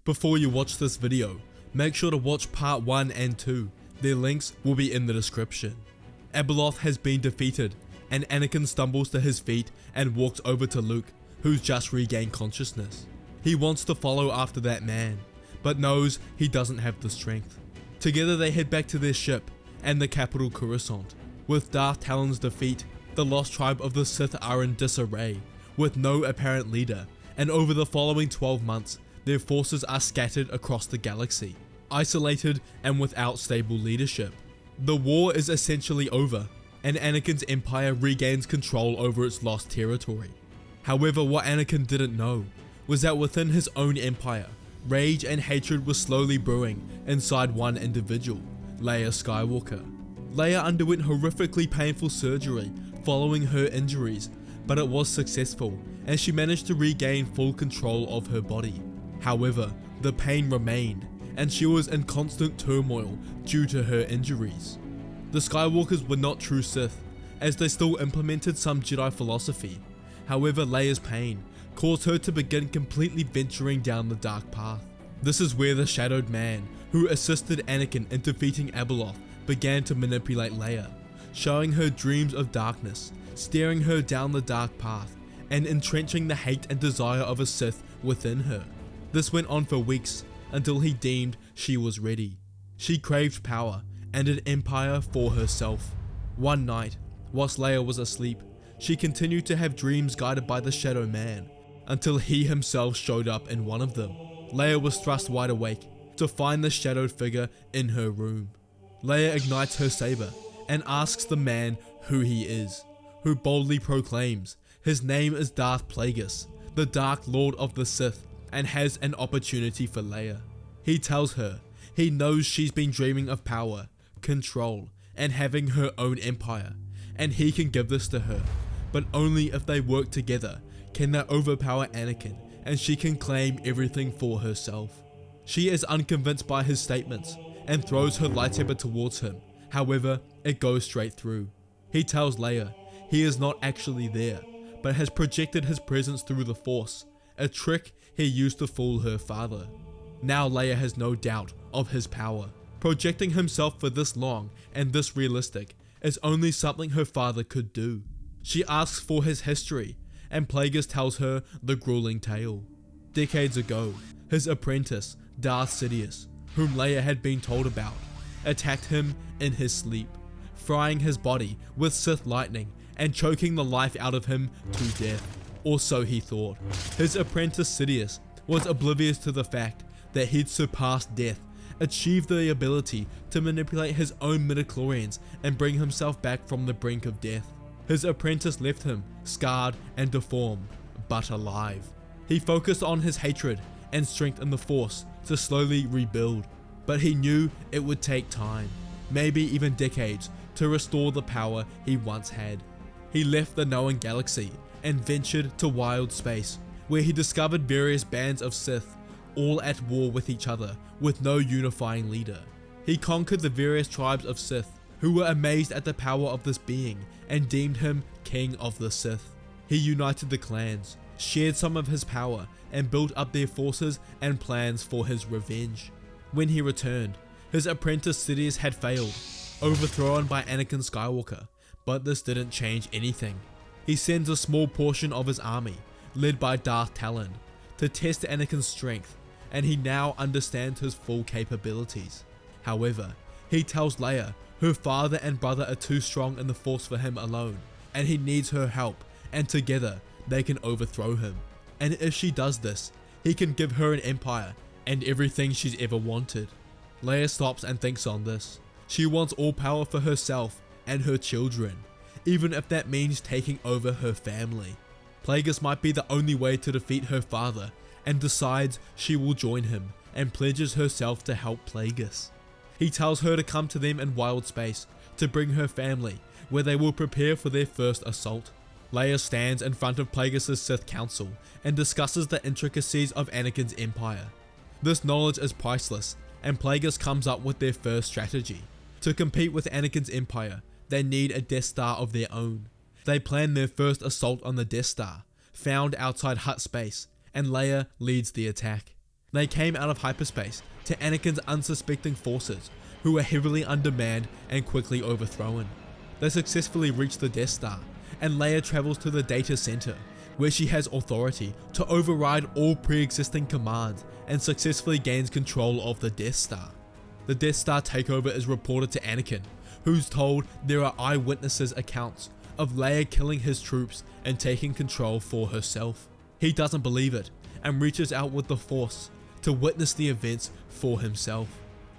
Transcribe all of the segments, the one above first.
Before you watch this video, make sure to watch part 1 and 2, their links will be in the description. Abeloth has been defeated, and Anakin stumbles to his feet and walks over to Luke, who's just regained consciousness. He wants to follow after that man, but knows he doesn't have the strength. Together they head back to their ship and the capital Coruscant. With Darth Talon's defeat, the lost tribe of the Sith are in disarray, with no apparent leader, and over the following 12 months, their forces are scattered across the galaxy, isolated and without stable leadership. The war is essentially over, and Anakin's empire regains control over its lost territory. However, what Anakin didn't know was that within his own empire, rage and hatred was slowly brewing inside one individual, Leia Skywalker. Leia underwent horrifically painful surgery following her injuries, but it was successful, and she managed to regain full control of her body. However, the pain remained, and she was in constant turmoil due to her injuries. The Skywalkers were not true Sith, as they still implemented some Jedi philosophy. However, Leia's pain caused her to begin completely venturing down the dark path. This is where the Shadowed Man, who assisted Anakin in defeating Abeloth, began to manipulate Leia, showing her dreams of darkness, steering her down the dark path, and entrenching the hate and desire of a Sith within her. This went on for weeks, until he deemed she was ready. She craved power and an empire for herself. One night, whilst Leia was asleep, she continued to have dreams guided by the Shadow Man, until he himself showed up in one of them. Leia was thrust wide awake to find the shadowed figure in her room. Leia ignites her saber and asks the man who he is, who boldly proclaims his name is Darth Plagueis, the Dark Lord of the Sith, and has an opportunity for Leia. He tells her he knows she's been dreaming of power, control, and having her own empire, and he can give this to her, but only if they work together can they overpower Anakin and she can claim everything for herself. She is unconvinced by his statements and throws her lightsaber towards him. However, it goes straight through. He tells Leia he is not actually there, but has projected his presence through the Force, a trick he used to fool her father. Now Leia has no doubt of his power. Projecting himself for this long and this realistic is only something her father could do. She asks for his history, and Plagueis tells her the grueling tale. Decades ago, his apprentice, Darth Sidious, whom Leia had been told about, attacked him in his sleep, frying his body with Sith lightning and choking the life out of him to death. Or so he thought. His apprentice Sidious was oblivious to the fact that he'd surpassed death, achieved the ability to manipulate his own midichlorians and bring himself back from the brink of death. His apprentice left him scarred and deformed, but alive. He focused on his hatred and strength in the Force to slowly rebuild, but he knew it would take time, maybe even decades, to restore the power he once had. He left the known galaxy and ventured to wild space, where he discovered various bands of Sith, all at war with each other, with no unifying leader. He conquered the various tribes of Sith, who were amazed at the power of this being and deemed him King of the Sith. He united the clans, shared some of his power, and built up their forces and plans for his revenge. When he returned, his apprentice Sidious had failed, overthrown by Anakin Skywalker, but this didn't change anything. He sends a small portion of his army, led by Darth Talon, to test Anakin's strength, and he now understands his full capabilities. However, he tells Leia her father and brother are too strong in the Force for him alone, and he needs her help, and together they can overthrow him. And if she does this, he can give her an empire and everything she's ever wanted. Leia stops and thinks on this. She wants all power for herself and her children, even if that means taking over her family. Plagueis might be the only way to defeat her father, and decides she will join him and pledges herself to help Plagueis. He tells her to come to them in wild space to bring her family, where they will prepare for their first assault. Leia stands in front of Plagueis' Sith Council and discusses the intricacies of Anakin's empire. This knowledge is priceless, and Plagueis comes up with their first strategy. To compete with Anakin's empire, they need a Death Star of their own. They plan their first assault on the Death Star, found outside Hutt space, and Leia leads the attack. They came out of hyperspace to Anakin's unsuspecting forces, who were heavily undermanned and quickly overthrown. They successfully reach the Death Star, and Leia travels to the data center, where she has authority to override all pre-existing commands and successfully gains control of the Death Star. The Death Star takeover is reported to Anakin, who's told there are eyewitnesses' accounts of Leia killing his troops and taking control for herself. He doesn't believe it and reaches out with the Force to witness the events for himself.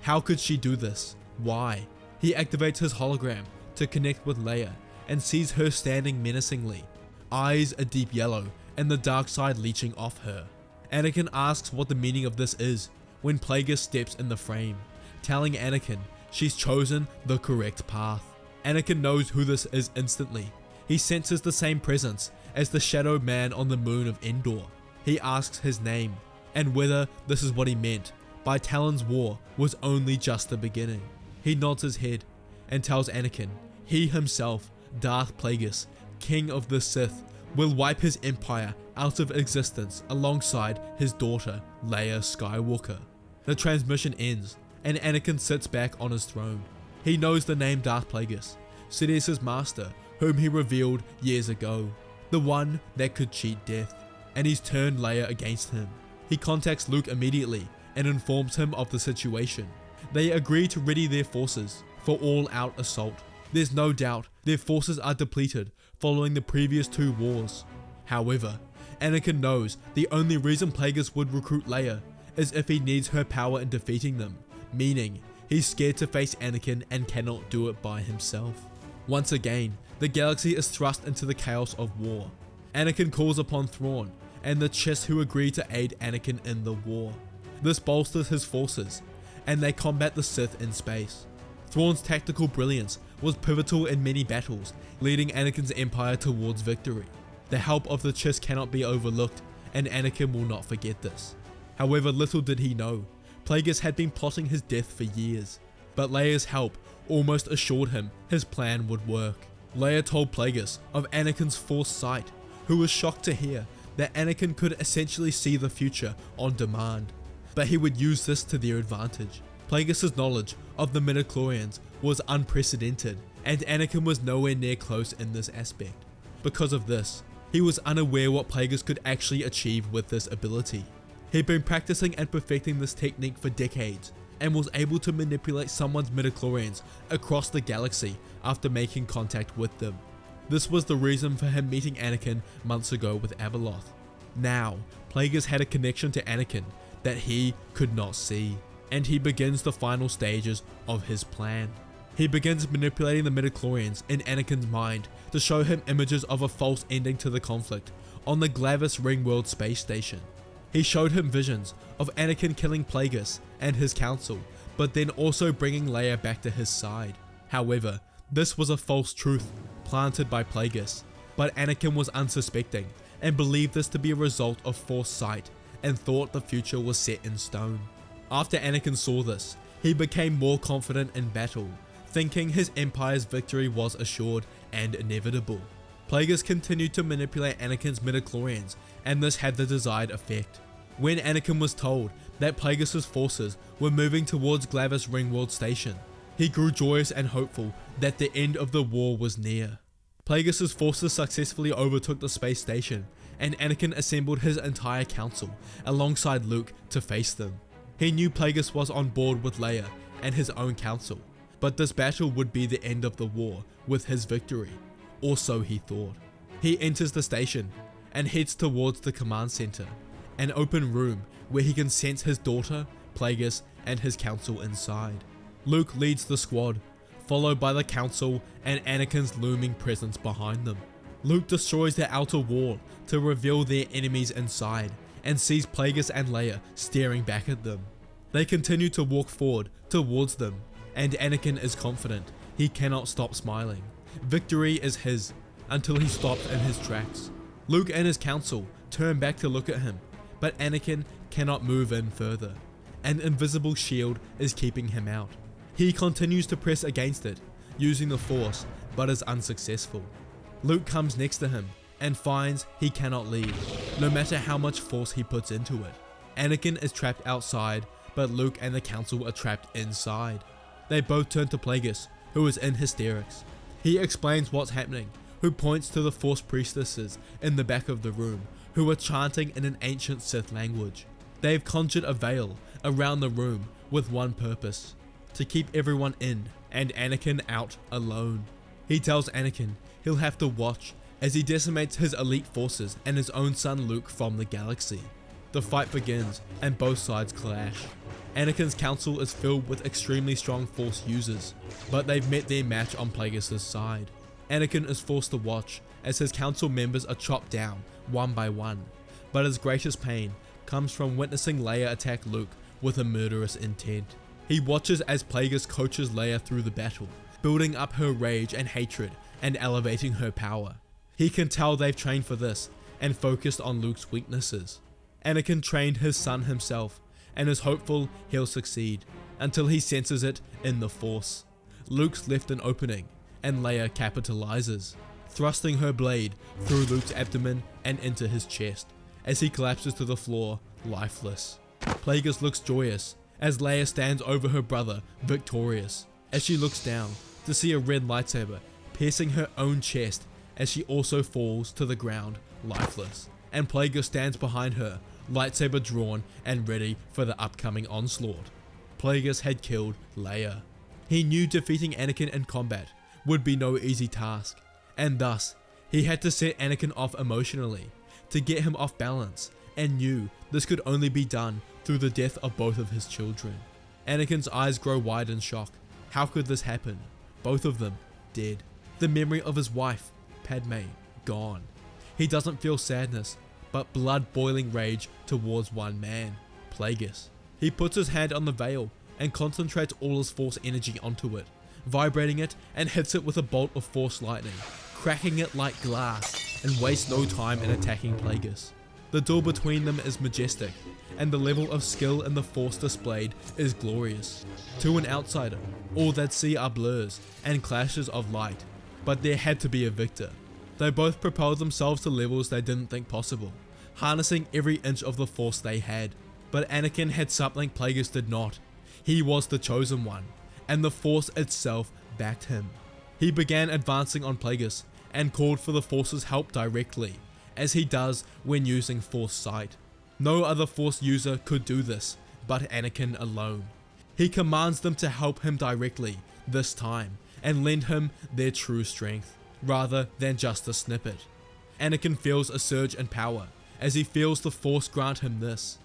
How could she do this? Why? He activates his hologram to connect with Leia and sees her standing menacingly, eyes a deep yellow and the dark side leeching off her. Anakin asks what the meaning of this is when Plagueis steps in the frame, telling Anakin she's chosen the correct path. Anakin knows who this is instantly. He senses the same presence as the shadow man on the moon of Endor. He asks his name and whether this is what he meant by Talon's war was only just the beginning. He nods his head and tells Anakin he himself, Darth Plagueis, King of the Sith, will wipe his empire out of existence alongside his daughter Leia Skywalker. The transmission ends and Anakin sits back on his throne. He knows the name Darth Plagueis, Sidious's master, whom he revealed years ago, the one that could cheat death, and he's turned Leia against him. He contacts Luke immediately and informs him of the situation. They agree to ready their forces for all-out assault. There's no doubt their forces are depleted following the previous two wars. However, Anakin knows the only reason Plagueis would recruit Leia is if he needs her power in defeating them, meaning he's scared to face Anakin and cannot do it by himself. Once again, the galaxy is thrust into the chaos of war. Anakin calls upon Thrawn and the Chiss, who agree to aid Anakin in the war. This bolsters his forces, and they combat the Sith in space. Thrawn's tactical brilliance was pivotal in many battles, leading Anakin's empire towards victory. The help of the Chiss cannot be overlooked, and Anakin will not forget this. However, little did he know, Plagueis had been plotting his death for years, but Leia's help almost assured him his plan would work. Leia told Plagueis of Anakin's foresight, who was shocked to hear that Anakin could essentially see the future on demand, but he would use this to their advantage. Plagueis' knowledge of the midichlorians was unprecedented, and Anakin was nowhere near close in this aspect. Because of this, he was unaware what Plagueis could actually achieve with this ability. He'd been practicing and perfecting this technique for decades, and was able to manipulate someone's midichlorians across the galaxy after making contact with them. This was the reason for him meeting Anakin months ago with Abeloth. Now, Plagueis had a connection to Anakin that he could not see, and he begins the final stages of his plan. He begins manipulating the midichlorians in Anakin's mind to show him images of a false ending to the conflict on the Glavus Ringworld space station. He showed him visions of Anakin killing Plagueis and his council, but then also bringing Leia back to his side. However, this was a false truth planted by Plagueis, but Anakin was unsuspecting and believed this to be a result of foresight and thought the future was set in stone. After Anakin saw this, he became more confident in battle, thinking his empire's victory was assured and inevitable. Plagueis continued to manipulate Anakin's midichlorians, and this had the desired effect. When Anakin was told that Plagueis' forces were moving towards Glavus Ringworld Station, he grew joyous and hopeful that the end of the war was near. Plagueis' forces successfully overtook the space station, and Anakin assembled his entire council alongside Luke to face them. He knew Plagueis was on board with Leia and his own council, but this battle would be the end of the war with his victory, or so he thought. He enters the station and heads towards the command center, an open room where he can sense his daughter, Plagueis, and his council inside. Luke leads the squad, followed by the council and Anakin's looming presence behind them. Luke destroys the outer wall to reveal their enemies inside, and sees Plagueis and Leia staring back at them. They continue to walk forward towards them, and Anakin is confident he cannot stop smiling. Victory is his, until he stops in his tracks. Luke and his council turn back to look at him, but Anakin cannot move in further. An invisible shield is keeping him out. He continues to press against it, using the Force, but is unsuccessful. Luke comes next to him and finds he cannot leave, no matter how much force he puts into it. Anakin is trapped outside, but Luke and the council are trapped inside. They both turn to Plagueis, who is in hysterics. He explains what's happening, who points to the Force priestesses in the back of the room, who are chanting in an ancient Sith language. They've conjured a veil around the room with one purpose: to keep everyone in and Anakin out alone. He tells Anakin he'll have to watch as he decimates his elite forces and his own son Luke from the galaxy. The fight begins and both sides clash. Anakin's council is filled with extremely strong Force users, but they've met their match on Plagueis' side. Anakin is forced to watch as his council members are chopped down one by one, but his greatest pain comes from witnessing Leia attack Luke with a murderous intent. He watches as Plagueis coaches Leia through the battle, building up her rage and hatred and elevating her power. He can tell they've trained for this and focused on Luke's weaknesses. Anakin trained his son himself and is hopeful he'll succeed until he senses it in the Force. Luke's left an opening and Leia capitalizes, thrusting her blade through Luke's abdomen and into his chest as he collapses to the floor, lifeless. Plagueis looks joyous as Leia stands over her brother, victorious, as she looks down to see a red lightsaber piercing her own chest as she also falls to the ground, lifeless, and Plagueis stands behind her, lightsaber drawn and ready for the upcoming onslaught. Plagueis had killed Leia. He knew defeating Anakin in combat would be no easy task, and thus he had to set Anakin off emotionally to get him off balance, and knew this could only be done through the death of both of his children. Anakin's eyes grow wide in shock. How could this happen? Both of them dead. The memory of his wife, Padme, gone. He doesn't feel sadness, but blood-boiling rage towards one man, Plagueis. He puts his hand on the veil and concentrates all his Force energy onto it, vibrating it and hits it with a bolt of Force lightning, cracking it like glass, and wastes no time in attacking Plagueis. The duel between them is majestic, and the level of skill in the Force displayed is glorious. To an outsider, all they'd see are blurs and clashes of light, but there had to be a victor. They both propelled themselves to levels they didn't think possible, harnessing every inch of the Force they had. But Anakin had something Plagueis did not. He was the chosen one, and the Force itself backed him. He began advancing on Plagueis and called for the Force's help directly, as he does when using Force sight. No other Force user could do this, but Anakin alone. He commands them to help him directly, this time, and lend him their true strength, rather than just a snippet. Anakin feels a surge in power, as he feels the Force grant him this.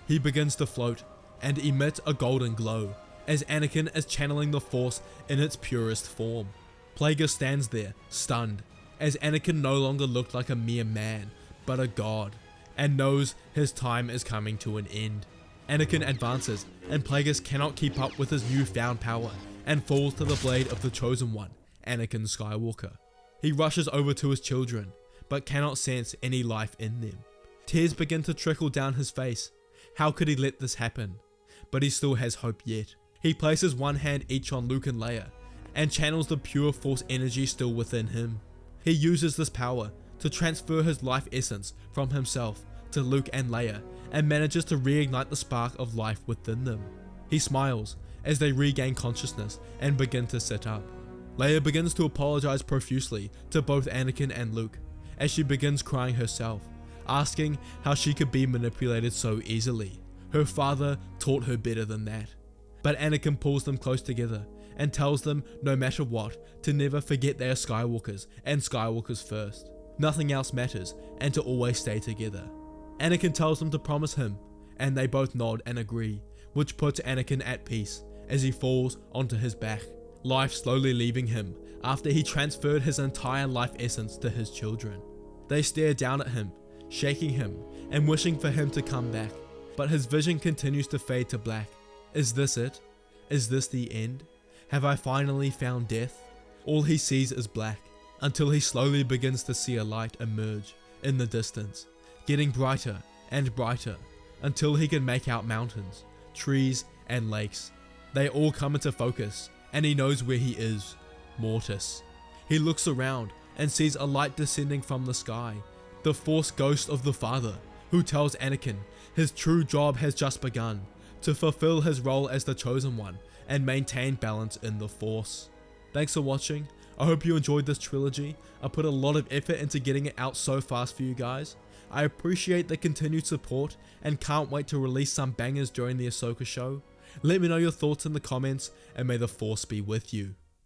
He begins to float, and emit a golden glow, as Anakin is channeling the Force in its purest form. Plagueis stands there, stunned, as Anakin no longer looked like a mere man, but a god, and knows his time is coming to an end. Anakin advances, and Plagueis cannot keep up with his newfound power, and falls to the blade of the chosen one, Anakin Skywalker. He rushes over to his children, but cannot sense any life in them. Tears begin to trickle down his face. How could he let this happen? But he still has hope yet. He places one hand each on Luke and Leia, and channels the pure Force energy still within him. He uses this power to transfer his life essence from himself to Luke and Leia, and manages to reignite the spark of life within them. He smiles as they regain consciousness and begin to sit up. Leia begins to apologize profusely to both Anakin and Luke, as she begins crying herself, asking how she could be manipulated so easily. Her father taught her better than that. But Anakin pulls them close together and tells them no matter what to never forget they are Skywalkers and Skywalkers first. Nothing else matters, and to always stay together. Anakin tells them to promise him, and they both nod and agree, which puts Anakin at peace as he falls onto his back, life slowly leaving him after he transferred his entire life essence to his children. They stare down at him, shaking him and wishing for him to come back, but his vision continues to fade to black. Is this it? Is this the end? Have I finally found death? All he sees is black, until he slowly begins to see a light emerge in the distance, getting brighter and brighter, until he can make out mountains, trees and lakes. They all come into focus, and he knows where he is, Mortis. He looks around and sees a light descending from the sky, the Force ghost of the father, who tells Anakin His true job has just begun, to fulfill his role as the Chosen One and maintain balance in the Force. Thanks for watching. I hope you enjoyed this trilogy. I put a lot of effort into getting it out so fast for you guys. I appreciate the continued support and can't wait to release some bangers during the Ahsoka show. Let me know your thoughts in the comments, and may the Force be with you.